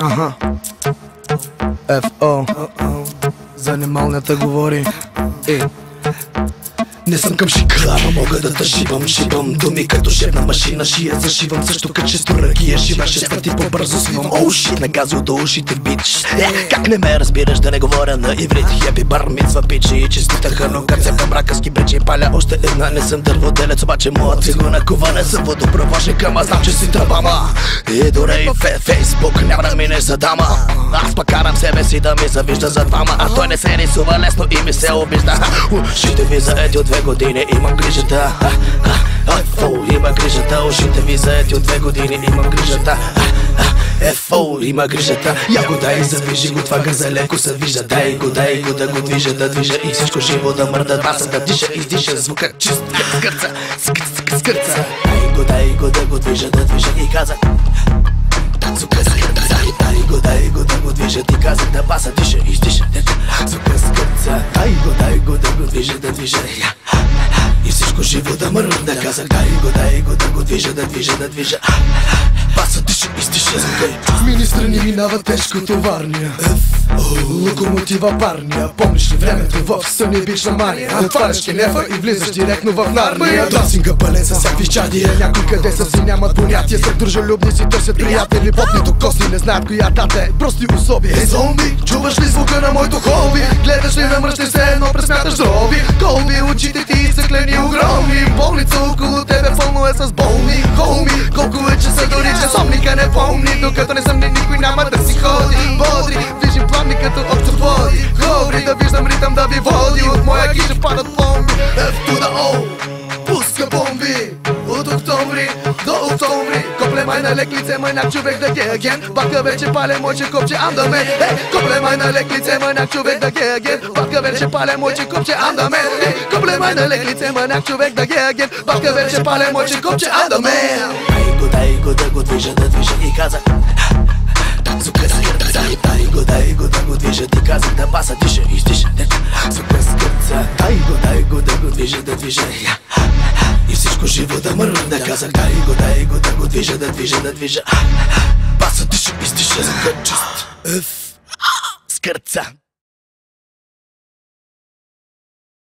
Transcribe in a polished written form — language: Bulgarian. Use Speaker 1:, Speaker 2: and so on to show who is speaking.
Speaker 1: Аха. F.O. Занималнята говори. Не съм към шикара, мога да те шибам думи като шебна машина, шия зашивам също като често ръгия, шива 6 пъти по-бързо свивам. Оу шит, нагази от ушите бич. Как не ме разбираш да не говоря на иврит? Хепи бар мицва пичи и честита хърно, как цепам рака ски бречи, паля още една. Не съм дърводелец, обаче моят цигуна кова не съм водопровожник, ама знам, че си тръбама. И дори и Фейсбук няма да минеш за дама. Аз пък карам себе си да ми завижда за двама, а той не се рисува лесно и ми се обижда. Ушите ви заети от 2 години, имам грижата. Има грижата, ушите ви заети от 2 години, имам грижата. Има грижата. Я го дай, завижи го, това гърза леко се вижда. Дай го да го движа, да движа и всичко живо да мърда. Баса да диша, издиша звука чист. Скърца, скърца. Дай го да го движа и каза. Звука скърца. Дай го да го движа и каза. Да баса диша, издиша. Звука скърца. Дай го да го движа и всичко живо да мърда. Казах дай го да го движа баса диша, издиша звука. Мини страни минава тежко товарния. Локомотива парния. Помниш ли времето в сънебична мания? Отваряш кенефа и влизаш директно в Нарния. Драсинга пълен със всякакви чадия. Някой къде са си нямат понятие. След дружелюбни си търсят приятели. Потнито косни не знаят коя дата е. Прости особи. Ей зомби, чуваш ли звука на моето хоби? Гледаш ли ме мръщаш се едно пресмяташ дроби? Колби, очите ти изцъклени огромни. Болница около тебе пълно е с болни. Холми, колко е часа дори часовника не помни. Докато не съм никой няма да си ходи. Бодри, движим пламни като октоподи. Говори да виждам ритъм да ви води. От моя гижа падат бомби. F to the O, пуска бомби. От октомври до октомври. Копле май на лек лице, майнак човек да ге агент. Бака вече пале мойче копче, ам да мен. Копле май на лек лице, майнак човек да ге агент. Бака вече пале мойче копче, ам да мен. Копле май на лек лице, майнак човек да ге агент. Бака вече пале мойче копче, ам да мен. Дай го да го движа и каза. Звука скърца. Дай го да го движа и казах да баса диша, издиша. Звука скърца. Дай го да го движа и всичко живо да мърда. Казах дай го да го движа баса диша, издиша. Звука чист. Скърца.